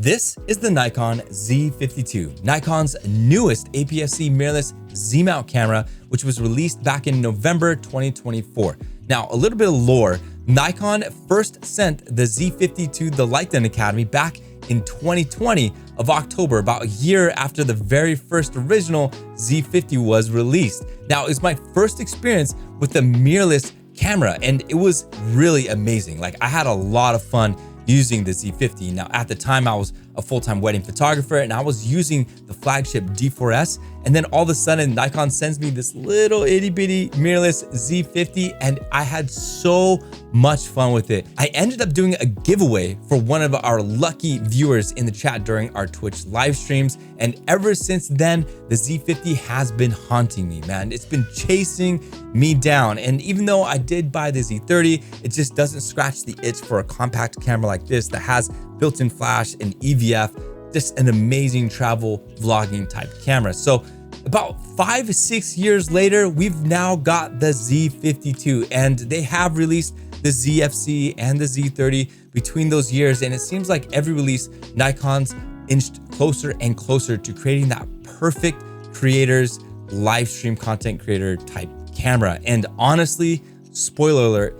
This is the Nikon Z52, Nikon's newest APS-C mirrorless Z-mount camera, which was released back in November 2024. Now, a little bit of lore. Nikon first sent the Z50 to the Leighton Academy back in 2020 of October, about a year after the very first original Z50 was released. Now, it's my first experience with the mirrorless camera, and it was really amazing. Like, I had a lot of fun using the Z50. Now, at the time, I was a full-time wedding photographer and I was using the flagship D4S. And then all of a sudden, Nikon sends me this little itty bitty mirrorless Z50 and I had so much fun with it. I ended up doing a giveaway for one of our lucky viewers in the chat during our Twitch live streams. And ever since then, the Z50 has been haunting me, man. It's been chasing me down. And even though I did buy the Z30, it just doesn't scratch the itch for a compact camera like this that has built-in flash and EVF, just an amazing travel vlogging type camera. So about 5-6 years later, we've now got the Z52 and they have released the ZFC and the Z30 between those years. And it seems like every release, Nikon's inched closer and closer to creating that perfect creators, live stream content creator type camera. And honestly, spoiler alert,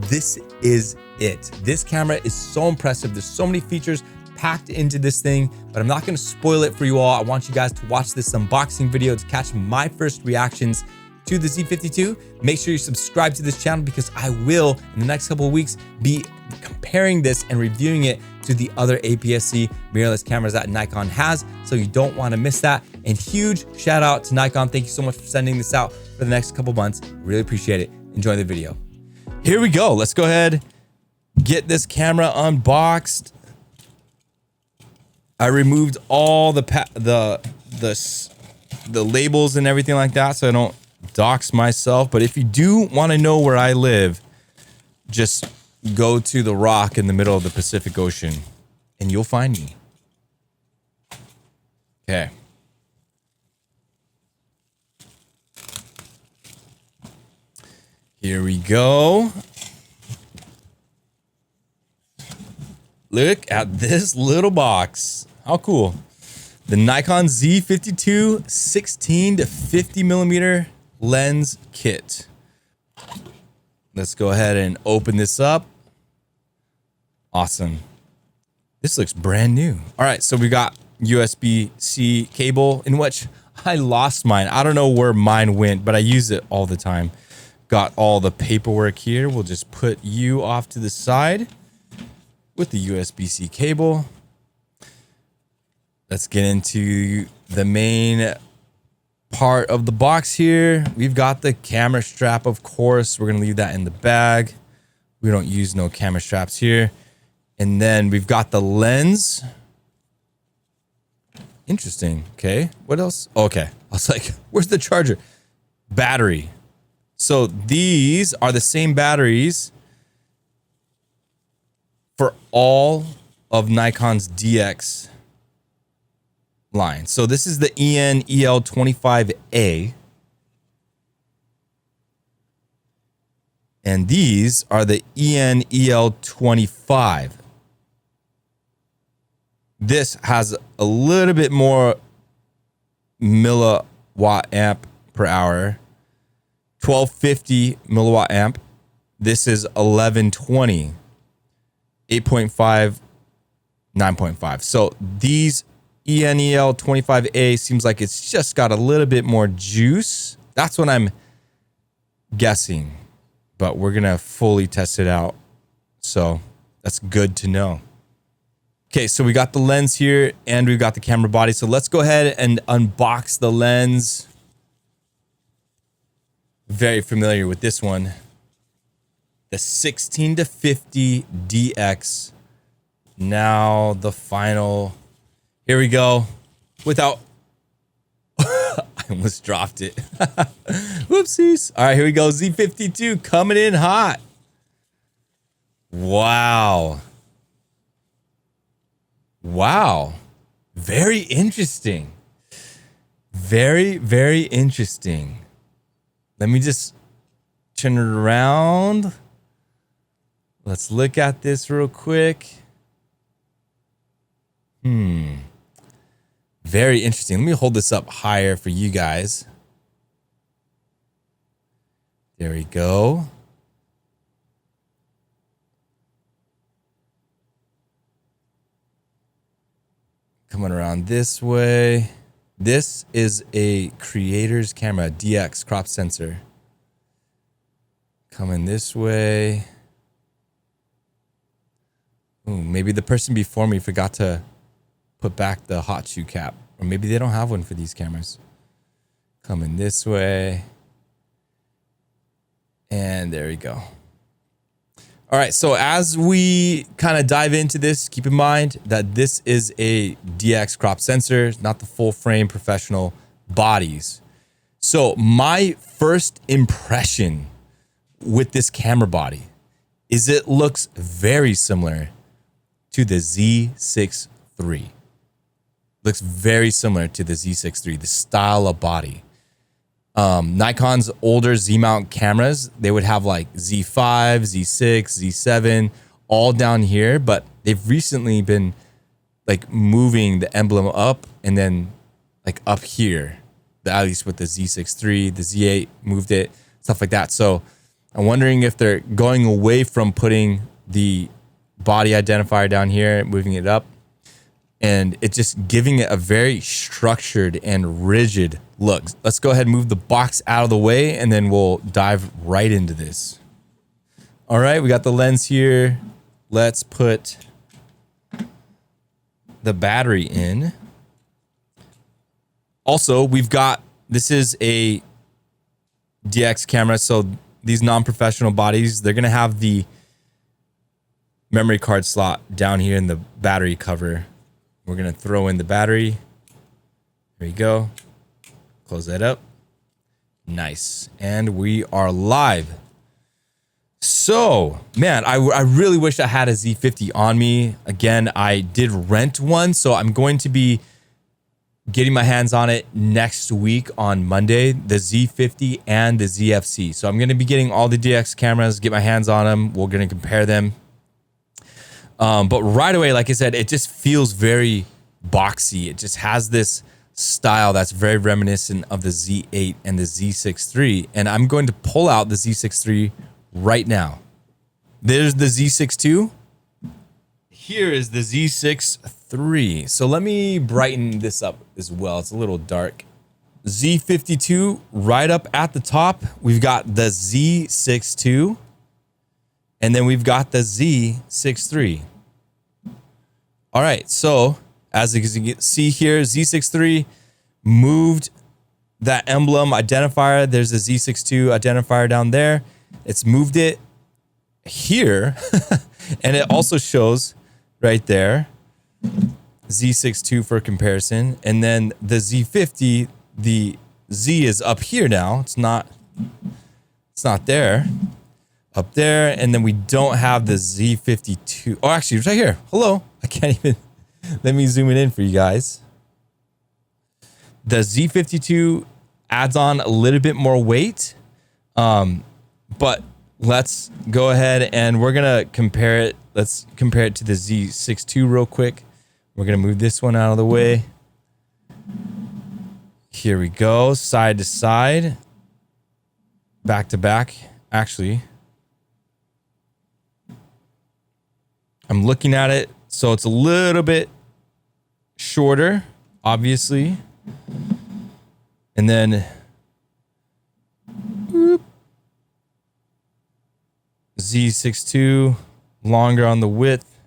this is it. This camera is so impressive. There's so many features packed into this thing, but I'm not going to spoil it for you all. I want you guys to watch this unboxing video to catch my first reactions to the Z52. Make sure you subscribe to this channel because I will, in the next couple of weeks, be comparing this and reviewing it to the other APS-C mirrorless cameras that Nikon has. So you don't want to miss that. And huge shout out to Nikon. Thank you so much for sending this out for the next couple months. Really appreciate it. Enjoy the video. Here we go. Let's go ahead, get this camera unboxed. I removed all the labels and everything like that so I don't dox myself. But if you do want to know where I live, just go to the rock in the middle of the Pacific Ocean and you'll find me. Okay. Here we go. Look at this little box. How cool. The Nikon Z52 16 to 50 millimeter lens kit. Let's go ahead and open this up. Awesome. This looks brand new. All right, so we got USB-C cable, in which I lost mine. I don't know where mine went, but I use it all the time. Got all the paperwork here. We'll just put you off to the side with the USB-C cable. Let's get into the main part of the box here. We've got the camera strap, of course. We're gonna leave that in the bag. We don't use no camera straps here. And then we've got the lens. Interesting. Okay, what else? Okay, I was like, where's the charger? Battery. So these are the same batteries for all of Nikon's DX line. So this is the EN-EL25A. And these are the EN-EL25. This has a little bit more milliwatt amp per hour. 1250 milliwatt amp. This is 1120. 8.5, 9.5. So these EN-EL25A seems like it's just got a little bit more juice. That's what I'm guessing, but we're gonna fully test it out. So that's good to know. Okay, so we got the lens here and we've got the camera body. So let's go ahead and unbox the lens. Very familiar with this one. The 16 to 50 DX. Now the final. Here we go. Without. I almost dropped it. Whoopsies. All right, here we go. Z52 coming in hot. Wow. Wow. Very interesting. Very, very interesting. Let me just turn it around. Let's look at this real quick. Very interesting. Let me hold this up higher for you guys. There we go. Coming around this way. This is a creator's camera, DX crop sensor. Coming this way. Ooh, maybe the person before me forgot to put back the hot shoe cap. Or maybe they don't have one for these cameras. Coming this way. And there we go. All right, so as we kind of dive into this, keep in mind that this is a DX crop sensor, not the full frame professional bodies. So my first impression with this camera body is it looks very similar to the Z6 III. Looks very similar to the Z6 III, the style of body. Nikon's older Z-mount cameras, they would have like Z5, Z6, Z7, all down here, but they've recently been like moving the emblem up and then like up here, at least with the Z6 III, the Z8 moved it, stuff like that. So I'm wondering if they're going away from putting the body identifier down here, moving it up, and it's just giving it a very structured and rigid look. Let's go ahead and move the box out of the way and then we'll dive right into this. All right, we got the lens here. Let's put the battery in. Also, we've got, this is a DX camera, so these non-professional bodies, they're gonna have the memory card slot down here in the battery cover. We're gonna throw in the battery. There you go. Close that up. Nice. And we are live. So, man, I really wish I had a Z50 on me. Again, I did rent one, so I'm going to be getting my hands on it next week on Monday, the Z50 and the ZFC. So I'm going to be getting all the DX cameras, get my hands on them. We're going to compare them. But right away, like I said, it just feels very boxy. It just has this style that's very reminiscent of the Z8 and the Z6 III. And I'm going to pull out the Z6 III right now. There's the Z6 II. Here is the Z6 III. So let me brighten this up as well. It's a little dark. Z52 right up at the top. We've got the Z6 II. And then we've got the Z6 III. All right, so as you can see here, Z6 III moved that emblem identifier. There's a Z6 II identifier down there. It's moved it here. And it also shows right there, Z6 II for comparison. And then the Z50, the Z is up here now. It's not there. Up there, and then we don't have the Z52. Oh, actually, it's right here. Hello. I can't even. Let me zoom it in for you guys. The Z52 adds on a little bit more weight, but let's go ahead and we're gonna compare it. Let's compare it to the Z6 II real quick. We're gonna move this one out of the way. Here we go, side to side, back to back. Actually, I'm looking at it, so it's a little bit shorter, obviously. And then Z6 II, longer on the width.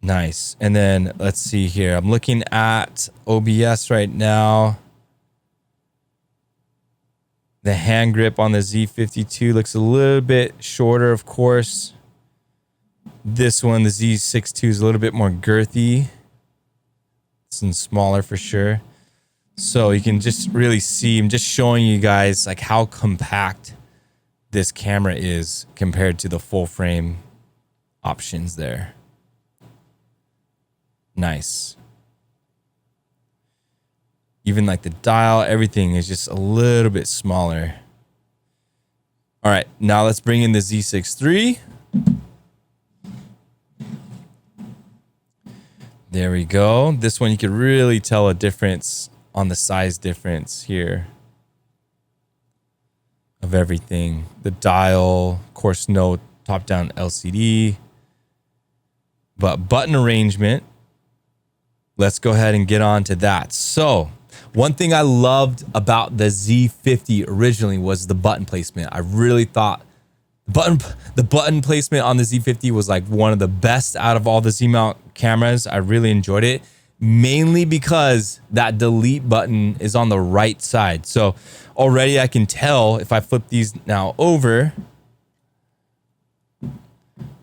Nice. And then let's see here. I'm looking at OBS right now. The hand grip on the Z52 looks a little bit shorter, of course. This one, the Z6 II, is a little bit more girthy. It's smaller for sure. So you can just really see, I'm just showing you guys like how compact this camera is compared to the full frame options there. Nice. Even like the dial, everything is just a little bit smaller. All right, now let's bring in the Z6 III. There we go. This one, you could really tell a difference on the size difference here of everything. The dial, of course, no top-down LCD, but button arrangement. Let's go ahead and get on to that. So one thing I loved about the Z50 originally was the button placement. I really thought the button placement on the Z50 was like one of the best out of all the Z-mount cameras. I really enjoyed it, mainly because that delete button is on the right side. So already I can tell if I flip these now over,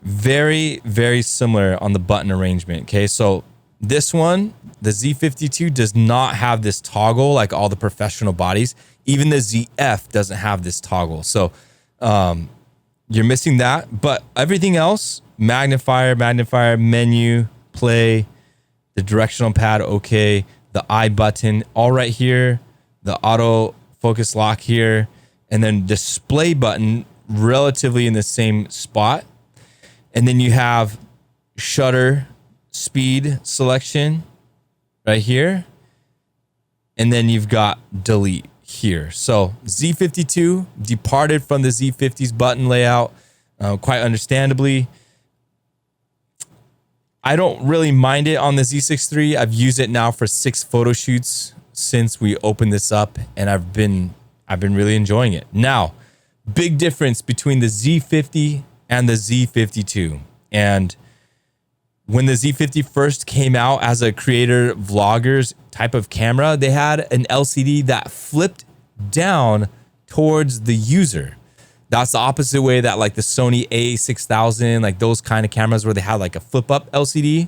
very, very similar on the button arrangement. Okay, so this one, the Z52, does not have this toggle like all the professional bodies. Even the ZF doesn't have this toggle. So you're missing that, but everything else, magnifier, menu, play, the directional pad, okay, the I button, all right here, the auto focus lock here, and then display button relatively in the same spot. And then you have shutter speed selection right here. And then you've got delete here. So Z52 departed from the Z50's button layout, quite understandably. I don't really mind it on the Z6 III. I've used it now for 6 photo shoots since we opened this up, and I've been really enjoying it. Now, big difference between the Z50 and the Z52. And when the Z50 first came out as a creator vloggers type of camera, they had an LCD that flipped down towards the user. That's the opposite way that like the Sony a6000, like those kind of cameras where they had like a flip up LCD,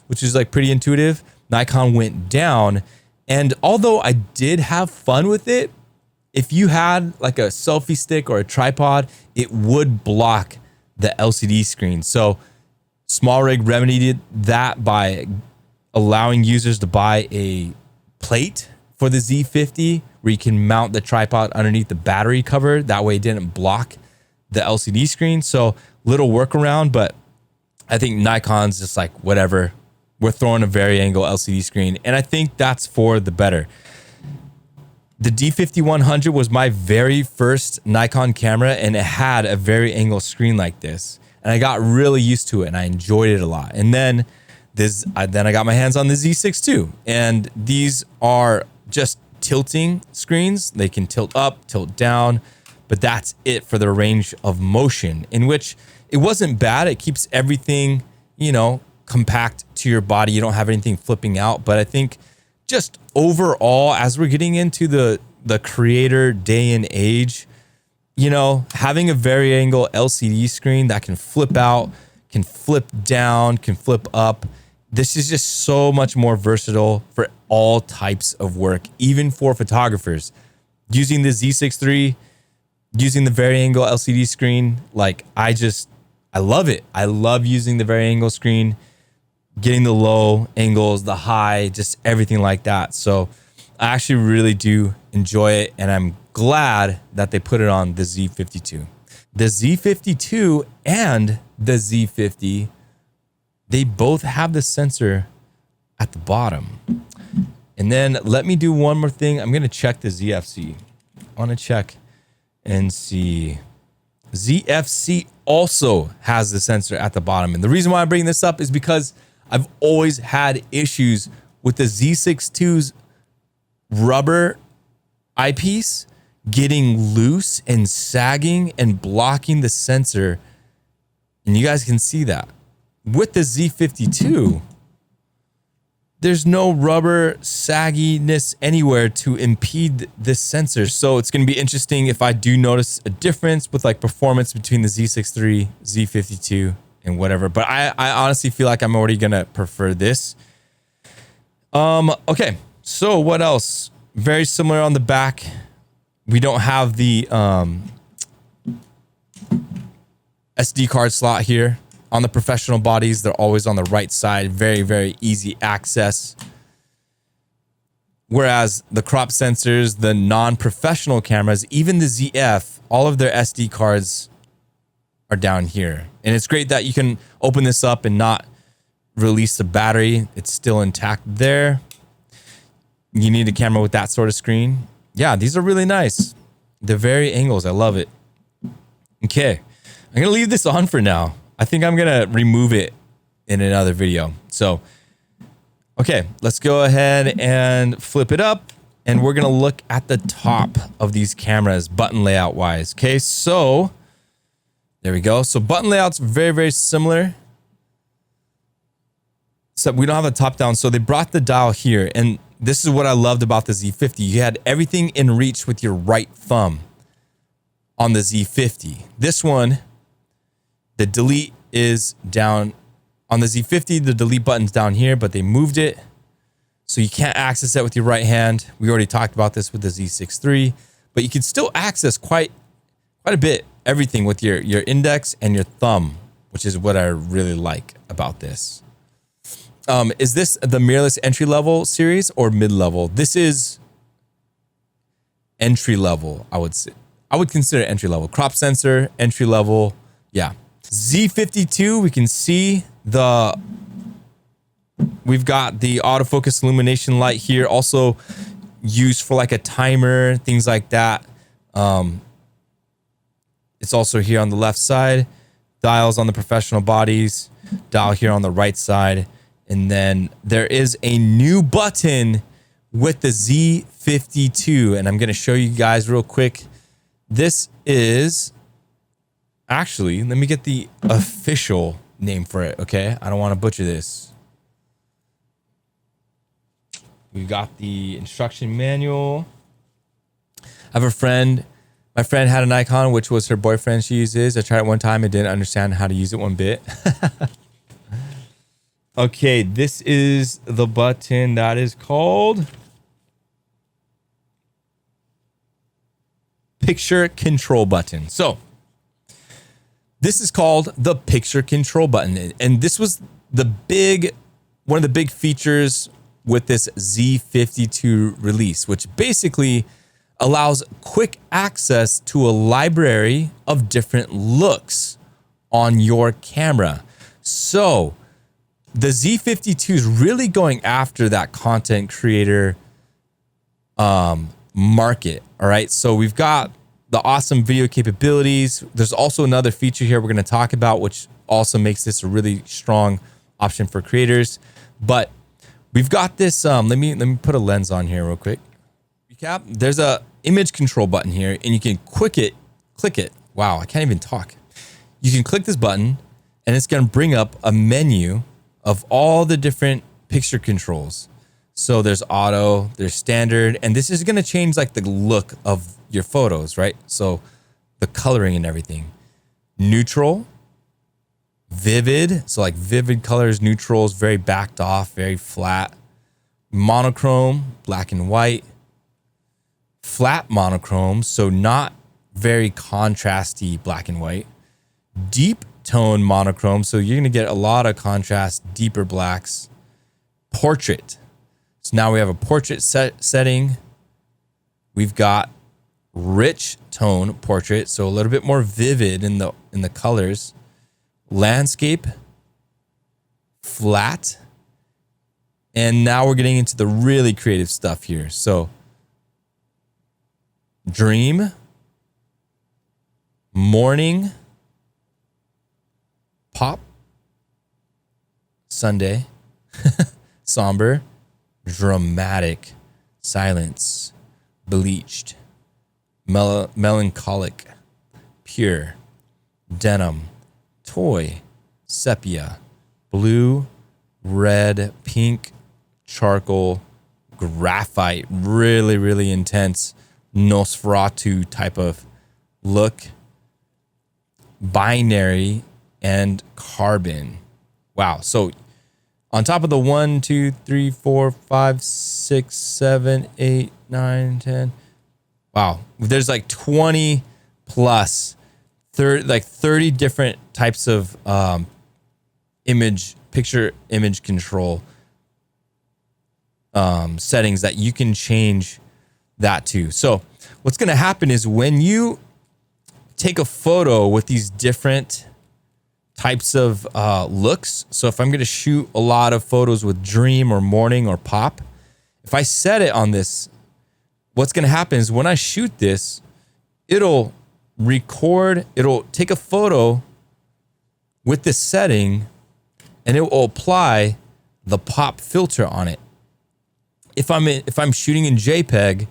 which is like pretty intuitive. Nikon went down. And although I did have fun with it, if you had like a selfie stick or a tripod, it would block the LCD screen. So SmallRig remedied that by allowing users to buy a plate for the Z50 where you can mount the tripod underneath the battery cover. That way it didn't block the LCD screen. So little workaround, but I think Nikon's just like, whatever, we're throwing a vari-angle LCD screen. And I think that's for the better. The D5100 was my very first Nikon camera, and it had a vari-angle screen like this. And I got really used to it, and I enjoyed it a lot. And then I got my hands on the Z6 II, and these are just tilting screens. They can tilt up, tilt down, but that's it for the range of motion, in which it wasn't bad. It keeps everything, you know, compact to your body. You don't have anything flipping out. But I think just overall, as we're getting into the creator day and age, you know, having a vari-angle LCD screen that can flip out, can flip down, can flip up, this is just so much more versatile for all types of work, even for photographers. Using the Z6 III, using the vari-angle LCD screen, like I love it. I love using the vari-angle screen, getting the low angles, the high, just everything like that. So I actually really do enjoy it, and I'm glad that they put it on the Z52. The Z52 and the Z50, they both have the sensor at the bottom. And then let me do one more thing. I'm going to check the ZFC. I want to check and see. ZFC also has the sensor at the bottom. And the reason why I'm bringing this up is because I've always had issues with the Z6 II's rubber eyepiece getting loose and sagging and blocking the sensor. And you guys can see that. With the Z52, there's no rubber sagginess anywhere to impede this sensor. So it's going to be interesting if I do notice a difference with like performance between the Z6 III, Z52, and whatever. But I honestly feel like I'm already going to prefer this. Okay, so what else? Very similar on the back. We don't have the SD card slot here. On the professional bodies, they're always on the right side. Very, very easy access. Whereas the crop sensors, the non-professional cameras, even the ZF, all of their SD cards are down here. And it's great that you can open this up and not release the battery. It's still intact there. You need a camera with that sort of screen. Yeah, these are really nice. The very angles, I love it. Okay, I'm gonna leave this on for now. I think I'm gonna remove it in another video. So, okay, let's go ahead and flip it up, and we're gonna look at the top of these cameras button layout wise. Okay, so there we go. So button layout's very, very similar, except we don't have a top down. So they brought the dial here, and this is what I loved about the Z50. You had everything in reach with your right thumb on the Z50. This one, the delete is down on the Z50. The delete button's down here, but they moved it, so you can't access that with your right hand. We already talked about this with the Z6 III, but you can still access quite a bit everything with your index and your thumb, which is what I really like about this. Is this the mirrorless entry level series or mid level? This is entry level, I would say. I would consider entry level. Crop sensor, entry level. Yeah. Z52, we can see we've got the autofocus illumination light here, also used for like a timer, things like that. It's also here on the left side. Dials on the professional bodies, dial here on the right side. And then there is a new button with the Z52, and I'm going to show you guys real quick. This is actually, let me get the official name for it, okay? I don't want to butcher this. We got the instruction manual. I have a friend. My friend had a Nikon, which was her boyfriend she uses. I tried it one time and didn't understand how to use it one bit. Okay, this is the button that is called picture control button. So this is called the picture control button. And this was one of the big features with this Z52 release, which basically allows quick access to a library of different looks on your camera. So the Z52 is really going after that content creator market. All right. So we've got the awesome video capabilities. There's also another feature here we're going to talk about, which also makes this a really strong option for creators. But we've got this. Let me put a lens on here real quick. Recap. There's a image control button here, and you can click it. Wow, I can't even talk. You can click this button, and it's going to bring up a menu of all the different picture controls. So there's auto, there's standard, and this is going to change like the look of your photos, right? So the coloring and everything. Neutral, vivid, so like vivid colors, neutrals, very backed off, very flat. Monochrome, black and white. Flat monochrome, so not very contrasty black and white. Deep tone monochrome, so you're going to get a lot of contrast, deeper blacks. Portrait, so now we have a portrait setting. We've got rich tone portrait, so a little bit more vivid in the colors. Landscape, flat, and now we're getting into the really creative stuff here. So dream, morning, pop, Sunday, somber, dramatic, silence, bleached, melancholic, pure, denim, toy, sepia, blue, red, pink, charcoal, graphite, really, really intense Nosferatu type of look, binary, and carbon. Wow. So on top of the 1, 2, 3, 4, 5, 6, 7, 8, 9, 10. Wow. There's like 20 plus 30 different types of picture image control settings that you can change that to. So what's going to happen is when you take a photo with these different types of looks. So if I'm going to shoot a lot of photos with dream or morning or pop, if I set it on this, what's going to happen is when I shoot this, it'll record, it'll take a photo with this setting and it will apply the pop filter on it. If I'm shooting in JPEG,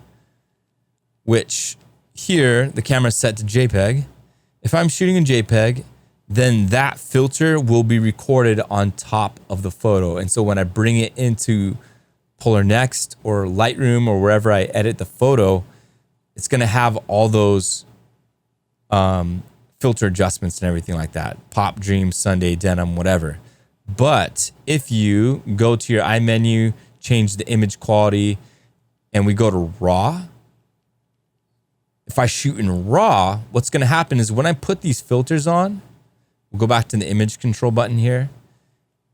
which here the camera's set to JPEG, if I'm shooting in JPEG, then that filter will be recorded on top of the photo. And so when I bring it into Polar Next or Lightroom or wherever I edit the photo, it's going to have all those filter adjustments and everything like that. Pop, dream, Sunday, denim, whatever. But if you go to your eye menu, change the image quality, and we go to RAW, if I shoot in RAW, what's going to happen is when I put these filters on, we'll go back to the image control button here,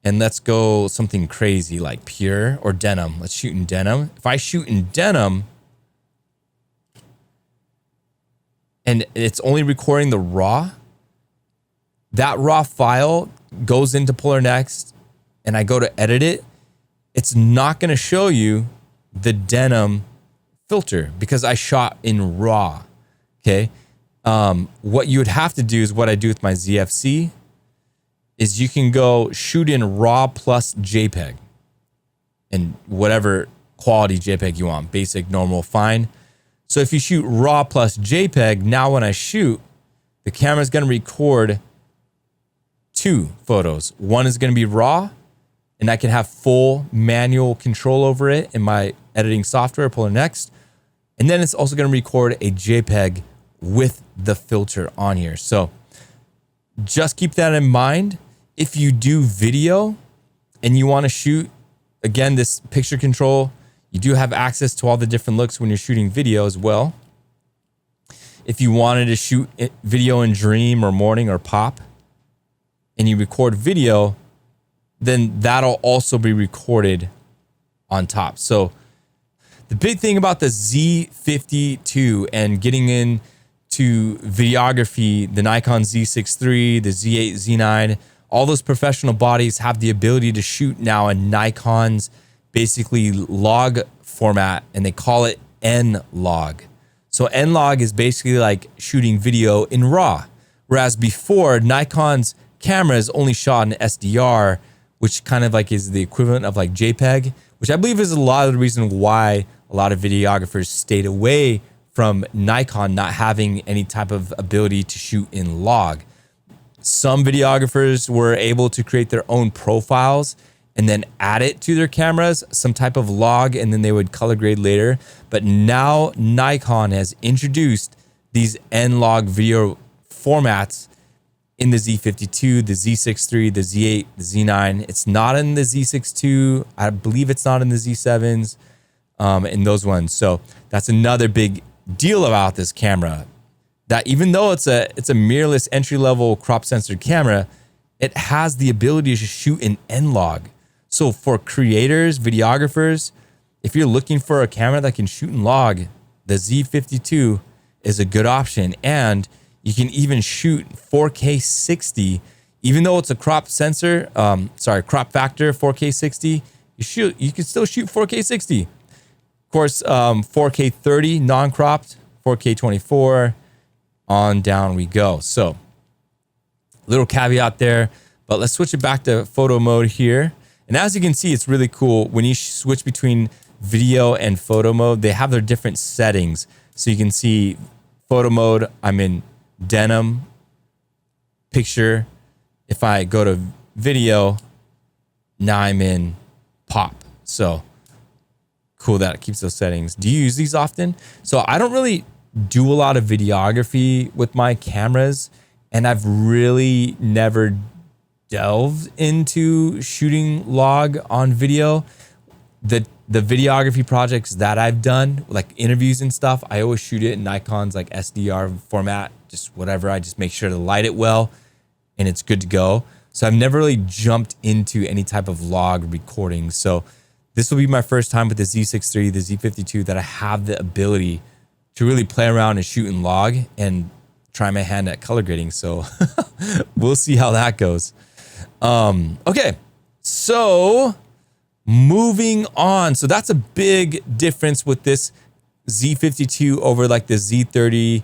and let's go something crazy like pure or denim. Let's shoot in denim. If I shoot in denim, and it's only recording the RAW, that RAW file goes into Polar Next, and I go to edit it, it's not going to show you the denim filter because I shot in RAW. Okay. What you would have to do is what I do with my ZFC is you can go shoot in RAW plus JPEG and whatever quality JPEG you want, basic, normal, fine. So if you shoot RAW plus JPEG, now when I shoot, the camera's going to record two photos. One is going to be RAW, and I can have full manual control over it in my editing software, Polar Next. And then it's also going to record a JPEG with the filter on here. So just keep that in mind. If you do video and you want to shoot, again, this picture control, you do have access to all the different looks when you're shooting video as well. If you wanted to shoot video in dream or morning or pop and you record video, then that'll also be recorded on top. So the big thing about the Z50II and getting into videography, the Nikon Z6 III, the Z8, Z9, all those professional bodies have the ability to shoot now in Nikon's basically log format, and they call it N-Log. So N-Log is basically like shooting video in RAW, whereas before Nikon's cameras only shot in SDR, which kind of like is the equivalent of like JPEG, which I believe is a lot of the reason why a lot of videographers stayed away from Nikon not having any type of ability to shoot in log. Some videographers were able to create their own profiles and then add it to their cameras, some type of log, and then they would color grade later. But now Nikon has introduced these N-Log video formats in the Z52, the Z6 III, the Z8, the Z9. It's not in the Z6 II. I believe it's not in the Z7s, in those ones. So that's another big deal about this camera, that even though it's a mirrorless entry-level crop sensor camera, it has the ability to shoot in N-Log. So for creators, videographers, if you're looking for a camera that can shoot in log, the Z52 is a good option. And you can even shoot 4K 60, even though it's a crop sensor, crop factor 4K 60, you can still shoot 4K 60. Of course, 4K 30 non-cropped, 4K 24, on down we go. So little caveat there, but let's switch it back to photo mode here. And as you can see, it's really cool when you switch between video and photo mode, they have their different settings. So you can see photo mode, I'm in denim picture. If I go to video, now I'm in pop. So cool that it keeps those settings. Do you use these often? So I don't really do a lot of videography with my cameras, and I've really never delved into shooting log on video. The videography projects that I've done, like interviews and stuff, I always shoot it in Nikon's like SDR format, just whatever. I just make sure to light it well and it's good to go. So I've never really jumped into any type of log recording. So this will be my first time with the Z6 III, the Z52, that I have the ability to really play around and shoot in log and try my hand at color grading. So we'll see how that goes. Okay, so moving on. So that's a big difference with this Z52 over like the Z30,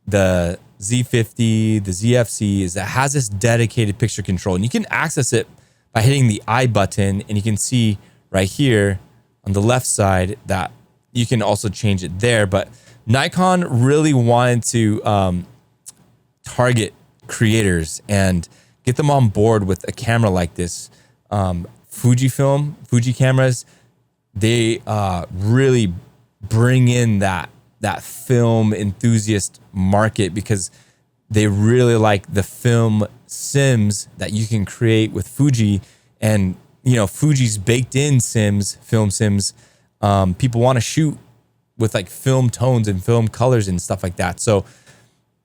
the Z50, the ZFC, is that it has this dedicated picture control, and you can access it by hitting the I button, and you can see right here on the left side that you can also change it there. But Nikon really wanted to target creators and get them on board with a camera like this. Fuji cameras, they really bring in that film enthusiast market because they really like the film sims that you can create with Fuji. And you know, Fuji's baked in film sims. People want to shoot with like film tones and film colors and stuff like that. So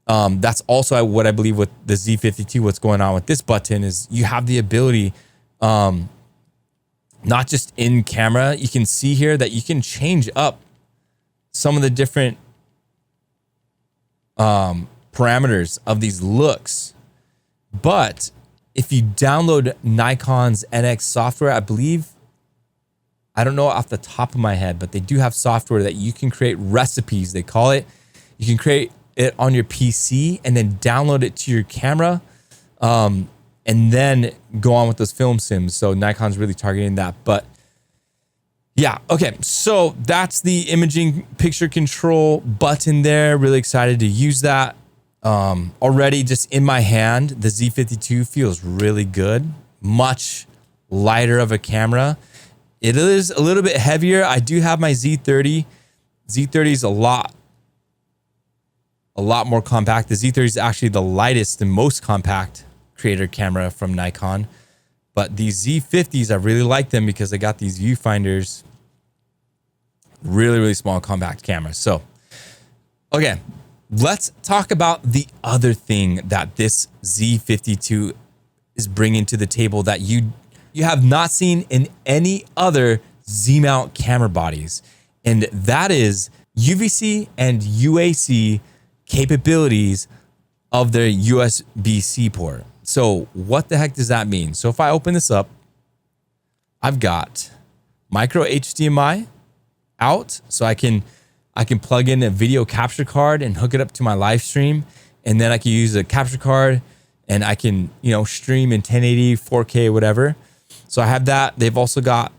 that's also what I believe with the Z52. What's going on with this button is you have the ability, not just in camera, you can see here that you can change up some of the different parameters of these looks. But if you download Nikon's NX software, I believe, I don't know off the top of my head, but they do have software that you can create recipes, they call it. You can create it on your PC and then download it to your camera, and then go on with those film sims. So Nikon's really targeting that. But yeah, okay, so that's the imaging picture control button there. Really excited to use that. Already just in my hand, the Z52 feels really good. Much lighter of a camera. It is a little bit heavier. I do have my Z30. Z30 is a lot more compact. The Z30 is actually the lightest and most compact creator camera from Nikon. But these Z50s, I really like them because I got these viewfinders. Really, really small compact cameras. So, okay, let's talk about the other thing that this Z52 is bringing to the table that you have not seen in any other Z-mount camera bodies. And that is UVC and UAC capabilities of their USB-C port. So what the heck does that mean? So if I open this up, I've got micro HDMI out, so I can plug in a video capture card and hook it up to my live stream, and then I can use a capture card and I can, you know, stream in 1080, 4K, whatever. So I have that. They've also got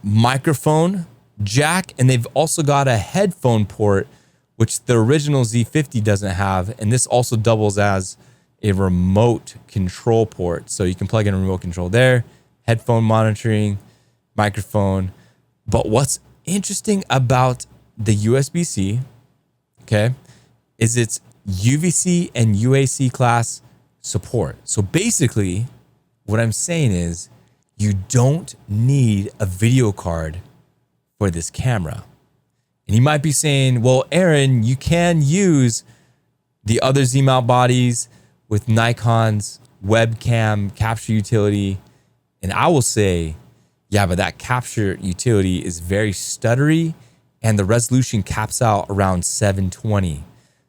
microphone jack, and they've also got a headphone port, which the original Z50 doesn't have. And this also doubles as a remote control port. So you can plug in a remote control there, headphone monitoring, microphone. But what's interesting about the USB-C, okay, is its UVC and UAC class support. So basically, what I'm saying is you don't need a video card for this camera. And you might be saying, well, Aaron, you can use the other Z-mount bodies with Nikon's webcam capture utility. And I will say, yeah, but that capture utility is very stuttery and the resolution caps out around 720.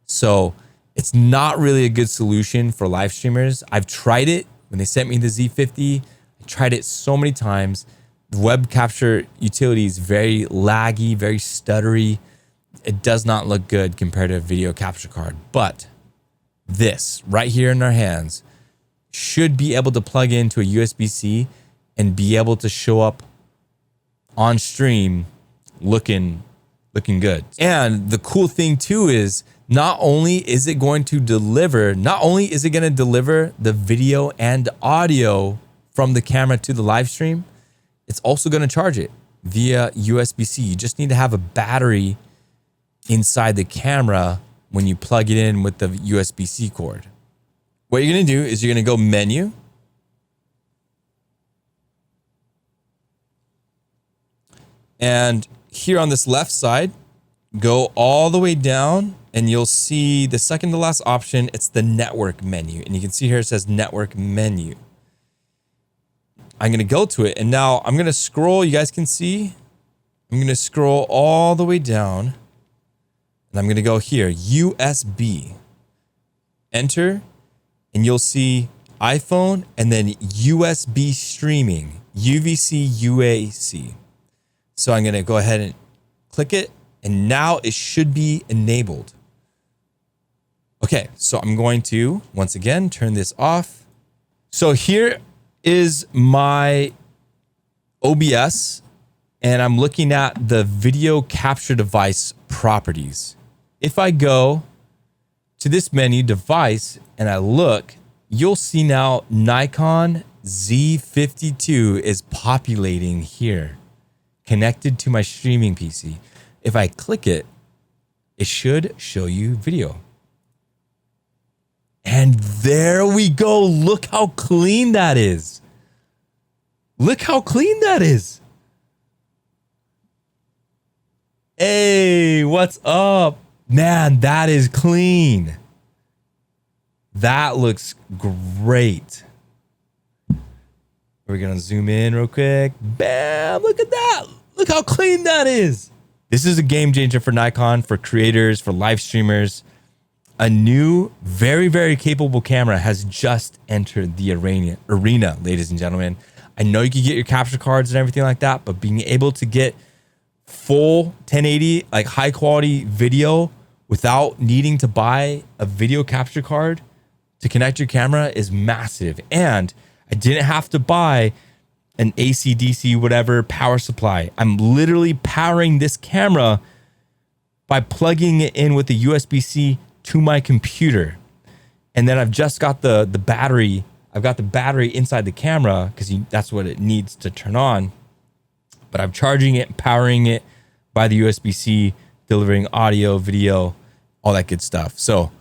So it's not really a good solution for live streamers. I've tried it when they sent me the Z50. I tried it so many times. The web capture utility is very laggy, very stuttery. It does not look good compared to a video capture card. But this right here in our hands should be able to plug into a USB-C and be able to show up on stream looking good. And the cool thing too is not only is it going to deliver the video and audio from the camera to the live stream, it's also going to charge it via USB-C. You just need to have a battery inside the camera when you plug it in with the USB-C cord. What you're going to do is you're going to go menu. And here on this left side, go all the way down and you'll see the second to last option. It's the network menu. And you can see here it says network menu. I'm going to go to it. And now I'm going to scroll. You guys can see. I'm going to scroll all the way down. And I'm going to go here, USB. enter, and you'll see iPhone and then USB streaming, UVC UAC. So I'm going to go ahead and click it, and now it should be enabled. Okay, so I'm going to, once again, turn this off. So here is my OBS, and I'm looking at the video capture device properties. If I go to this menu, device, and I look, you'll see now Nikon Z52 is populating here, connected to my streaming PC. If I click it, it should show you video. And there we go. Look how clean that is. Look how clean that is. Hey, what's up? Man, that is clean. That looks great. We're going to zoom in real quick. Bam, look at that. Look how clean that is. This is a game changer for Nikon, for creators, for live streamers. A new, very, very capable camera has just entered the arena, ladies and gentlemen. I know you can get your capture cards and everything like that, but being able to get full 1080, like high quality video without needing to buy a video capture card to connect your camera is massive. And I didn't have to buy an AC, DC, whatever power supply. I'm literally powering this camera by plugging it in with a USB-C to my computer. And then I've just got the battery. I've got the battery inside the camera because that's what it needs to turn on. But I'm charging it, powering it by the USB-C, delivering audio, video, all that good stuff. So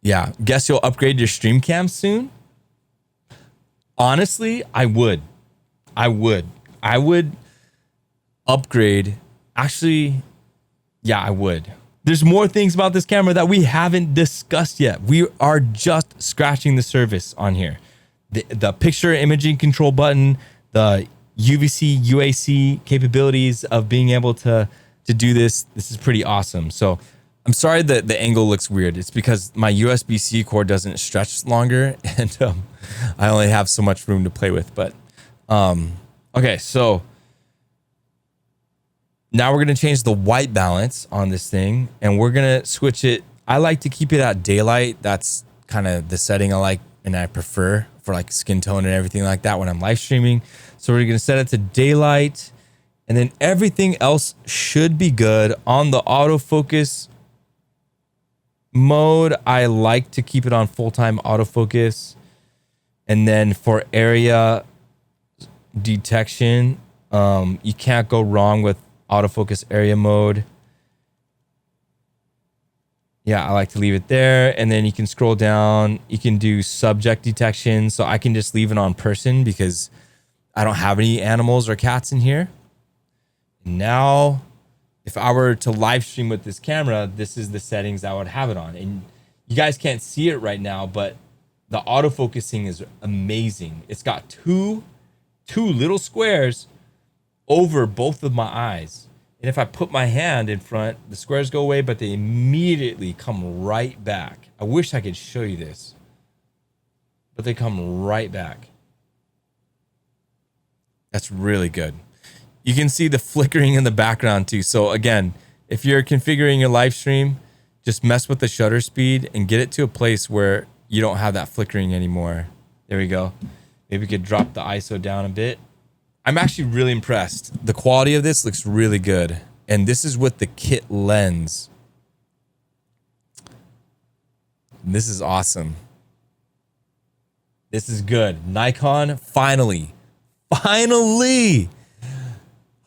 yeah, guess you'll upgrade your stream cam soon? Honestly, I would upgrade. Actually, yeah, I would. There's more things about this camera that we haven't discussed yet. We are just scratching the surface on here. The picture imaging control button, the UVC, UAC capabilities of being able to do this. This is pretty awesome. So I'm sorry that the angle looks weird. It's because my USB-C cord doesn't stretch longer, and I only have so much room to play with. But okay, so now we're going to change the white balance on this thing, and we're going to switch it. I like to keep it at daylight. That's kind of the setting I like and I prefer for like skin tone and everything like that when I'm live streaming. So we're going to set it to daylight, and then everything else should be good. On the autofocus mode, I like to keep it on full-time autofocus. And then for area detection, you can't go wrong with autofocus area mode. Yeah, I like to leave it there. And then you can scroll down. You can do subject detection. So I can just leave it on person because I don't have any animals or cats in here. And now, if I were to live stream with this camera, this is the settings I would have it on. And you guys can't see it right now, but the autofocusing is amazing. It's got two little squares over both of my eyes. And if I put my hand in front, the squares go away, but they immediately come right back. I wish I could show you this, but they come right back. That's really good. You can see the flickering in the background too. So again, if you're configuring your live stream, just mess with the shutter speed and get it to a place where you don't have that flickering anymore. There we go. Maybe we could drop the ISO down a bit. I'm actually really impressed. The quality of this looks really good. And this is with the kit lens. This is awesome. This is good. Nikon, finally,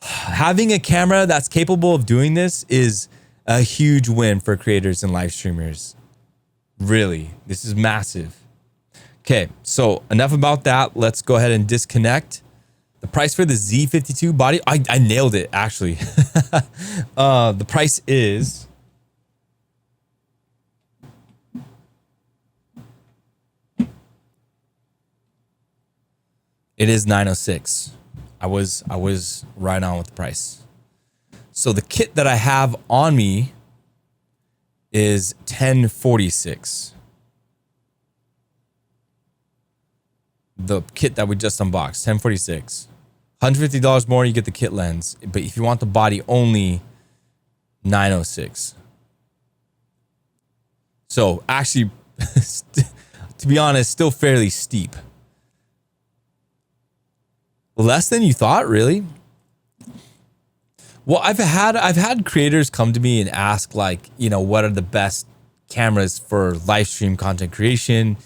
having a camera that's capable of doing this is a huge win for creators and live streamers. Really, this is massive. Okay, so enough about that. Let's go ahead and disconnect. The price for the Z52 body, I nailed it actually. The price is $906. I was right on with the price. So the kit that I have on me is 1046. The kit that we just unboxed, 1046. $150 more, you get the kit lens. But if you want the body only, 906. So actually, to be honest, still fairly steep. Less than you thought, really? Well, I've had creators come to me and ask, like, you know, what are the best cameras for live stream content creation?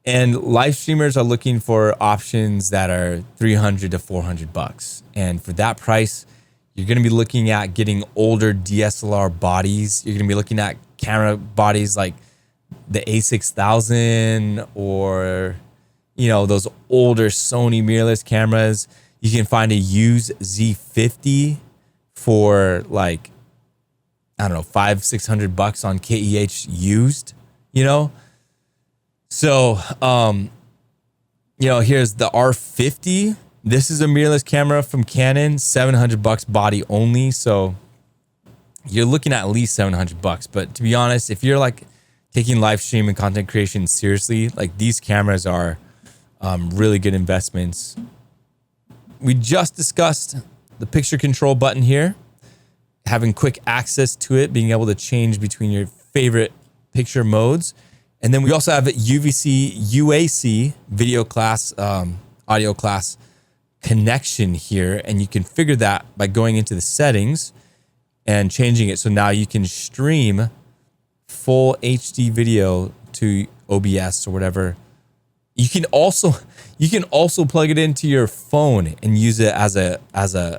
And live streamers are looking for options that are $300 to $400. And for that price, you're going to be looking at getting older DSLR bodies. You're going to be looking at camera bodies like the A6000 or, you know, those older Sony mirrorless cameras. You can find a used Z50 for like, I don't know, $500-600 on KEH used, you know? So, you know, here's the R50. This is a mirrorless camera from Canon, $700 body only. So you're looking at least $700. But to be honest, if you're like taking live stream and content creation seriously, like these cameras are really good investments. We just discussed the picture control button here, having quick access to it, being able to change between your favorite picture modes. And then we also have UAC video class, audio class connection here. And you can configure that by going into the settings and changing it. So now you can stream full HD video to OBS or whatever. You can also plug it into your phone and use it as a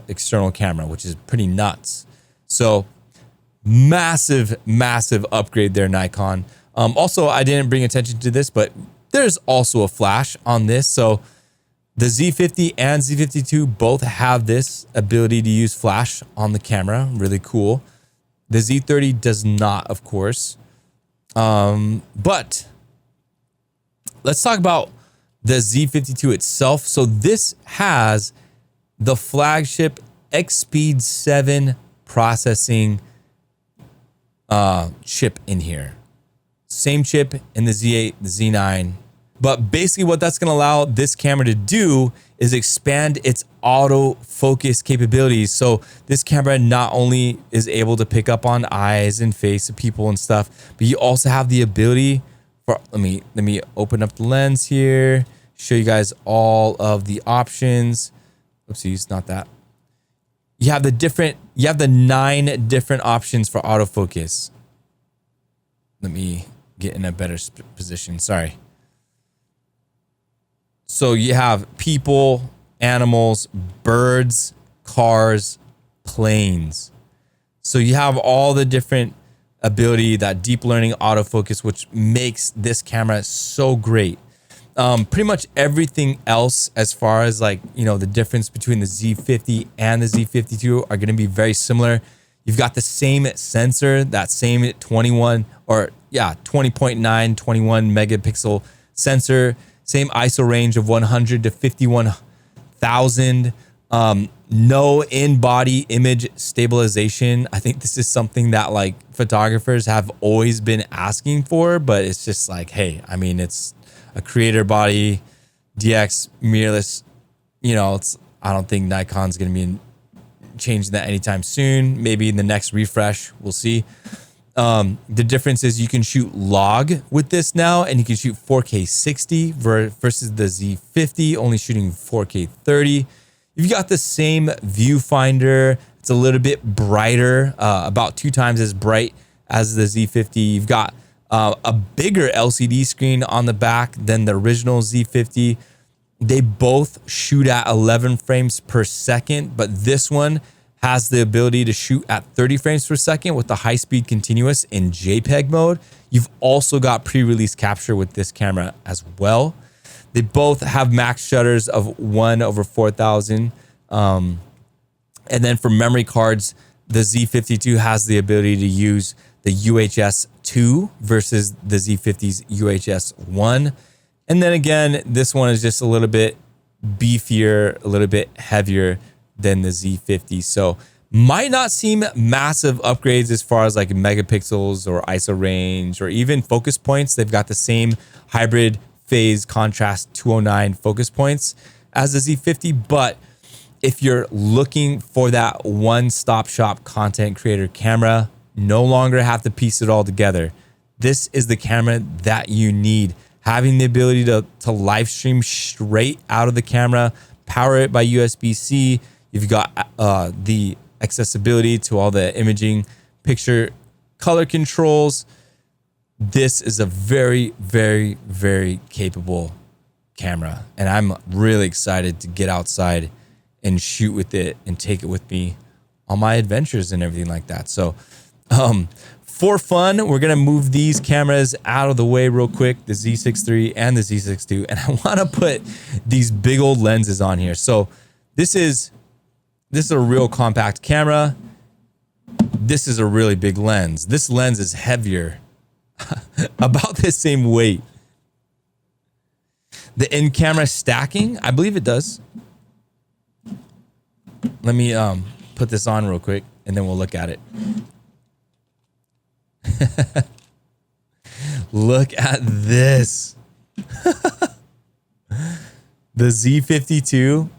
external camera, which is pretty nuts. So massive upgrade there, Nikon. Also, I didn't bring attention to this, but there's also a flash on this. So the Z50 and Z52 both have this ability to use flash on the camera. Really cool. The Z30 does not, of course. But let's talk about the Z52 itself. So this has the flagship Expeed 7 processing chip in here. Same chip in the Z8, the Z9. But basically what that's going to allow this camera to do is expand its autofocus capabilities. So this camera not only is able to pick up on eyes and face of people and stuff, but you also have the ability for, let me open up the lens here, show you guys all of the options. Oopsies, not that. You have the 9 different options for autofocus. Let me get in a better position. Sorry. So you have people, animals, birds, cars, planes. So you have all the different ability, that deep learning autofocus, which makes this camera so great. Pretty much everything else, as far as like, you know, the difference between the Z50 and the Z52 are going to be very similar. You've got the same sensor, that same 20.9, 21 megapixel sensor, same ISO range of 100 to 51,000. No in-body image stabilization. I think this is something that like photographers have always been asking for, but it's just like, hey, I mean, it's a creator body, DX mirrorless, you know, I don't think Nikon's going to be changing that anytime soon. Maybe in the next refresh, we'll see. The difference is you can shoot log with this now, and you can shoot 4K 60 versus the Z50 only shooting 4K 30. You've got the same viewfinder. It's a little bit brighter, about 2 times as bright as the Z50. You've got a bigger LCD screen on the back than the original Z50. They both shoot at 11 frames per second, but this one has the ability to shoot at 30 frames per second with the high-speed continuous in JPEG mode. You've also got pre-release capture with this camera as well. They both have max shutters of 1/4000. And then for memory cards, the Z52 has the ability to use the UHS 2 versus the Z50's UHS 1. And then again, this one is just a little bit beefier, a little bit heavier than the Z50. So Might not seem massive upgrades as far as like megapixels or ISO range or even focus points. They've got the same hybrid phase contrast 209 focus points as the Z50, but if you're looking for that one-stop shop content creator camera, no longer have to piece it all together, this is the camera that you need. Having the ability to live stream straight out of the camera, power it by USB-C. You've got the accessibility to all the imaging, picture, color controls. This is a very, very, very capable camera. And I'm really excited to get outside and shoot with it and take it with me on my adventures and everything like that. So for fun, we're gonna move these cameras out of the way real quick, the Z6 III and the Z6 II, and I wanna put these big old lenses on here. So this is a real compact camera. This is a really big lens. This lens is heavier, about the same weight. The in-camera stacking, I believe it does. Let me put this on real quick and then we'll look at it. Look at this. The Z52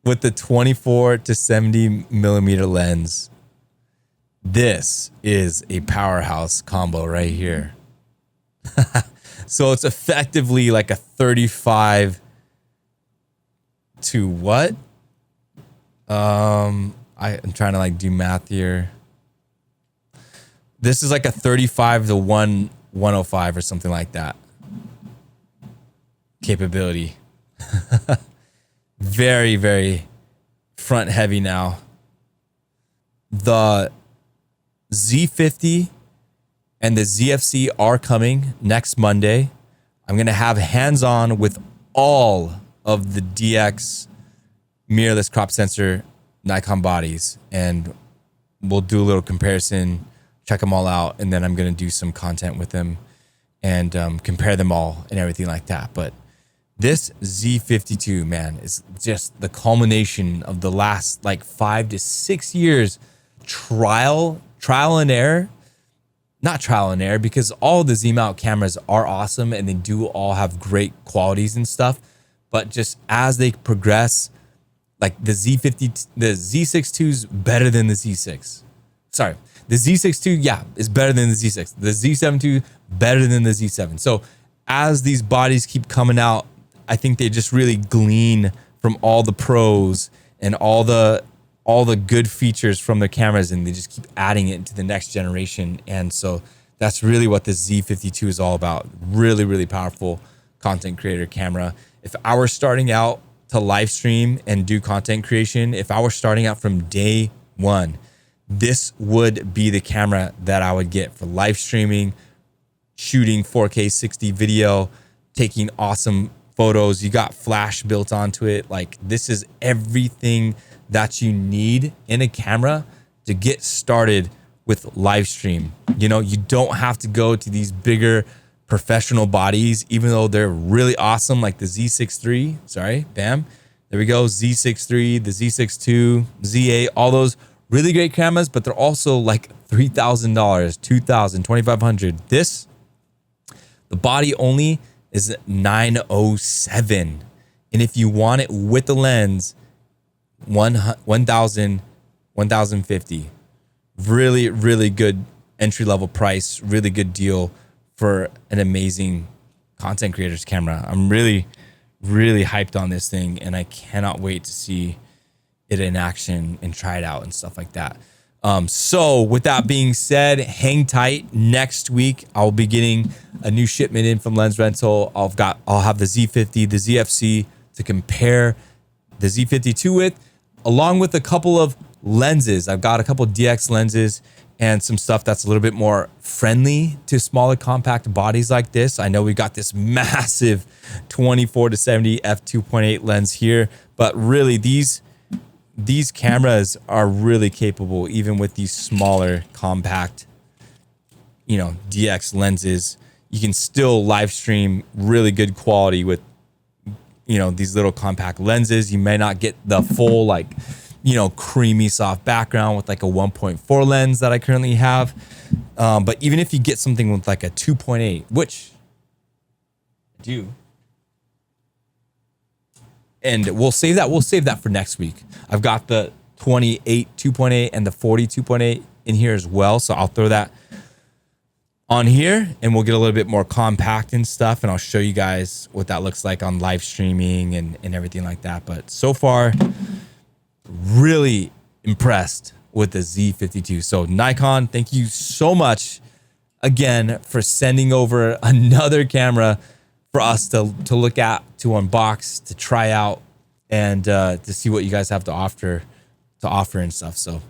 with the 24 to 70 millimeter lens. This is a powerhouse combo right here. So it's effectively like a 35 to what? I'm trying to like do math here. This is like a 35 to 105 or something like that. Capability. Very, very front heavy now. The Z50 and the ZFC are coming next Monday. I'm going to have hands-on with all of the DX mirrorless crop sensor Nikon bodies, and we'll do a little comparison, check them all out, and then I'm going to do some content with them and compare them all and everything like that. But this Z52, man, is just the culmination of the last like 5 to 6 years trial and error. Not trial and error, because all the Z-mount cameras are awesome and they do all have great qualities and stuff. But just as they progress, like the Z50, the Z6 II is better than the Z6. Sorry, the Z6 II, yeah, is better than the Z6. The Z7 II better than the Z7. So as these bodies keep coming out, I think they just really glean from all the pros and all the good features from their cameras, and they just keep adding it into the next generation. And so that's really what the Z52 is all about. Really, really powerful content creator camera. If I were starting out to live stream and do content creation, if I were starting out from day one, this would be the camera that I would get for live streaming, shooting 4K 60 video, taking awesome photos. You got flash built onto it. Like, this is everything that you need in a camera to get started with live stream. You know, you don't have to go to these bigger professional bodies, even though they're really awesome, like the Z6 III. Sorry, bam. There we go. Z6 III, the Z6 II, Z8, all those really great cameras, but they're also like $3,000, $2,000, $2,500. This, the body only is $907. And if you want it with the lens, $1,000, $1,050. Really, really good entry level price. Really good deal for an amazing content creator's camera. I'm really, really hyped on this thing, and I cannot wait to see it in action and try it out and stuff like that. So with that being said, hang tight. Next week, I'll be getting a new shipment in from Lens Rental. I'll have the Z50, the ZFC to compare the Z52 with, along with a couple of lenses. I've got a couple of DX lenses and some stuff that's a little bit more friendly to smaller compact bodies like this. I know we got this massive 24 to 70 f2.8 lens here, but really these cameras are really capable even with these smaller compact, you know, DX lenses. You can still live stream really good quality with, you know, these little compact lenses. You may not get the full like you know, creamy soft background with like a 1.4 lens that I currently have. But even if you get something with like a 2.8, which I do, and we'll save that for next week. I've got the 28 2.8 and the 40 2.8 in here as well. So I'll throw that on here and we'll get a little bit more compact and stuff. And I'll show you guys what that looks like on live streaming and everything like that. But so far, really impressed with the Z52. So Nikon, thank you so much again for sending over another camera for us to look at, to unbox, to try out, and to see what you guys have to offer and stuff. So,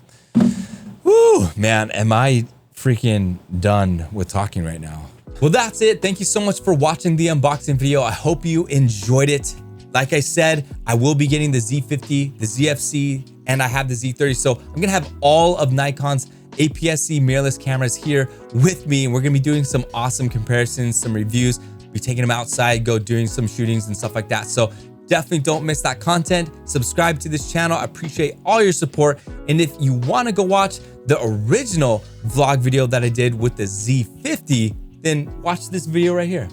whoo, man, am I freaking done with talking right now. Well, that's it. Thank you so much for watching the unboxing video. I hope you enjoyed it. Like I said, I will be getting the Z50, the ZFC, and I have the Z30. So I'm gonna have all of Nikon's APS-C mirrorless cameras here with me. And we're gonna be doing some awesome comparisons, some reviews, be taking them outside, go doing some shootings and stuff like that. So definitely don't miss that content. Subscribe to this channel. I appreciate all your support. And if you wanna go watch the original vlog video that I did with the Z50, then watch this video right here.